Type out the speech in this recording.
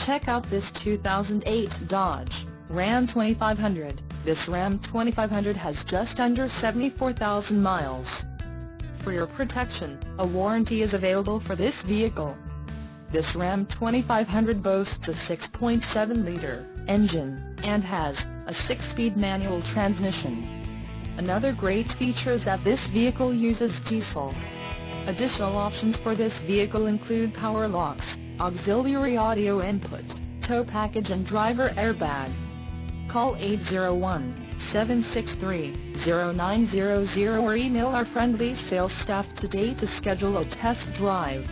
Check out this 2008 Dodge Ram 2500. This Ram 2500 has just under 74,000 miles. For your protection, a warranty is available for this vehicle. This Ram 2500 boasts a 6.7-liter engine, and has a 6-speed manual transmission. Another great feature is that this vehicle uses diesel. Additional options for this vehicle include power locks, auxiliary audio input, tow package and driver airbag. Call 801-763-0900 or email our friendly sales staff today to schedule a test drive.